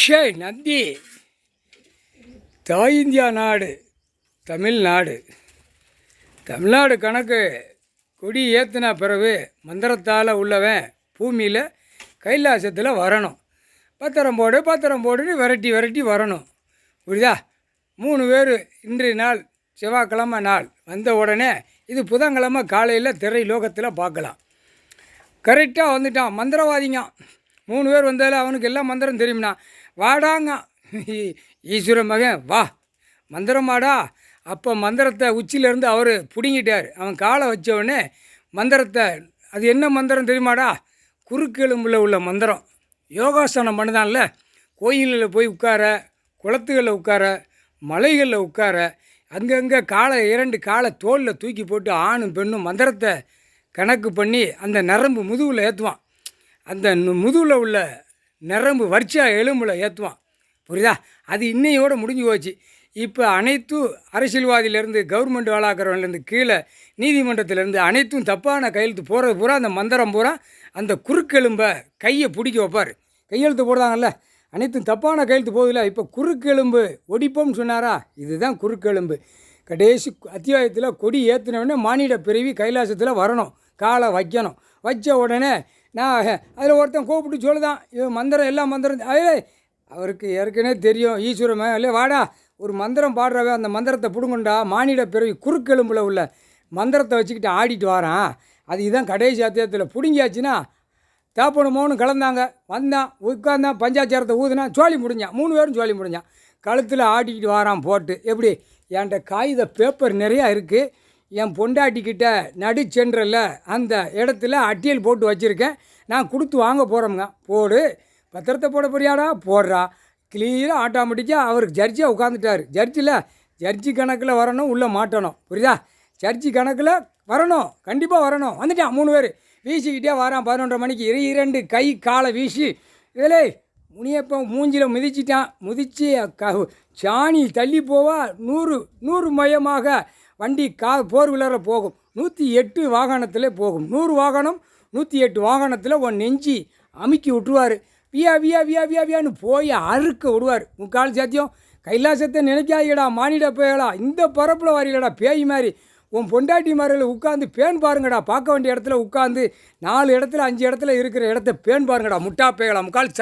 ஷே நந்தி தாய் இந்தியா நாடு தமிழ்நாடு. தமிழ்நாடு கணக்கு கொடி ஏற்றின பிறகு மந்திரத்தால் உள்ளவன் பூமியில் கைலாசத்தில் வரணும். பத்திரம் போடுன்னு விரட்டி விரட்டி வரணும். புரியுதா? 3 பேர் இன்றைய நாள் செவ்வாய்க்கிழமை நாள் வந்த உடனே இது புதன்கிழமை காலையில் திரை லோகத்தில் பார்க்கலாம். கரெக்டாக வந்துட்டான் மந்திரவாதிங்க. 3 பேர் வந்தாலும் அவனுக்கு எல்லாம் மந்திரம் தெரியும்னா வாடாங்க ஈஸ்வர மகன் வா மந்திரமாடா. அப்போ மந்திரத்தை உச்சியிலேருந்து அவர் பிடுங்கிட்டார். அவன் காலை வச்சவுடனே மந்திரத்தை, அது என்ன மந்திரம் தெரியுமாடா? குறுக்கெலும்பில் உள்ள மந்திரம். யோகாசனம் பண்ணுதான்ல, கோயிலில் போய் உட்கார, குளத்துகளில் உட்கார, மலைகளில் உட்கார, அங்கங்கே காலை 2 காலை தோளில் தூக்கி போட்டு ஆணும் பெண்ணும் மந்திரத்தை கணக்கு பண்ணி அந்த நரம்பு முதுகில் ஏற்றுவான். அந்த முதுகில் உள்ள நரம்பு வரிச்சா எலும்பில் ஏற்றுவான். புரியுதா? அது இன்னையோடு முடிஞ்சு போச்சு. இப்போ அனைத்து அரசியல்வாதியிலேருந்து கவர்மெண்ட் ஆளாக்குறவன்லேருந்து கீழே நீதிமன்றத்திலேருந்து அனைத்தும் தப்பான கையெழுத்து போகிறது பூரா அந்த மந்திரம் பூரா அந்த குறுக்கெலும்பை கையை பிடிக்க வைப்பார். கையெழுத்து போடுறாங்கல்ல, அனைத்தும் தப்பான கையெழுத்து போகுதில்ல. இப்போ குறுக்கெலும்பு ஒடிப்போம்னு சொன்னாரா? இதுதான் குறுக்கெலும்பு. கடைசி அத்தியாயத்தில் கொடி ஏற்றினவுடனே மானிட பிறவி கைலாசத்தில் வரணும், காலை வைக்கணும். வச்ச உடனே நான் அதில் ஒருத்தன் கூப்பிட்டு சொல்லுதான், இவன் மந்திரம் எல்லாம் மந்திரம் அவருக்கு ஏற்கனவே தெரியும். ஈஸ்வரமே இல்லை வாடா ஒரு மந்திரம் பாடுறவே அந்த மந்திரத்தை பிடுங்குண்டா. மானிட பிறவி குறுக்கெலும்பில் உள்ள மந்திரத்தை வச்சுக்கிட்டு ஆடிட்டு வாரான். அது இதுதான் கடைசி அத்தியாயத்தில். பிடுங்கியாச்சுன்னா தாப்பனமோன்னு கலந்தாங்க, வந்தான் உட்காந்தான், பஞ்சாச்சாரத்தை ஊதுனா சோழி முடிஞ்சான். 3 பேரும் சோழி முடிஞ்சான். கழுத்தில் ஆட்டிக்கிட்டு வாரான் போட்டு. எப்படி? என்கிட்ட காகித பேப்பர் நிறையா இருக்குது. என் பொண்டாட்டிக்கிட்ட நடு சென்றில் அந்த இடத்துல அட்டியல் போட்டு வச்சுருக்கேன், நான் கொடுத்து வாங்க போகிறோம்ங்க. போடு பத்திரத்தை போட போறியாடா? போடுறா. கிளியராக ஆட்டோமேட்டிக்காக அவருக்கு ஜட்ஜியாக உட்காந்துட்டார். ஜட்ஜி கணக்கில் வரணும், உள்ளே மாட்டணும். புரியுதா? ஜட்ஜி கணக்கில் வரணும், கண்டிப்பாக வரணும். வந்துட்டான். 3 பேர் வீசிக்கிட்டே வரான். 11:30 மணிக்கு 2 கை காலை வீசி இதிலே முனியப்போ மூஞ்சியில் மிதிச்சிட்டான். மிதித்து சாணி தள்ளி போவா 100 மயமாக வண்டி போர் விளர போகும். 108 வாகனத்தில் போகும். 100 வாகனம் 108 வாகனத்தில் உன் நெஞ்சி அமுக்கி விட்டுருவார். வியா வியா வியா வியா வியான்னு போய் அறுக்க விடுவார். 3/4 சாத்தியம். கைலாசத்தை நினைக்காதீடா மானிட பேயலா. இந்த பரப்பில் வரீங்களடா பேய் மாதிரி. உன் பொண்டாட்டி மாதிரில உட்காந்து பேன் பாருங்கடா. பார்க்க வேண்டிய இடத்துல உட்காந்து 4 இடத்துல 5 இடத்துல இருக்கிற இடத்த பேன் பாருங்கடா. முட்டா பேயலா 3/4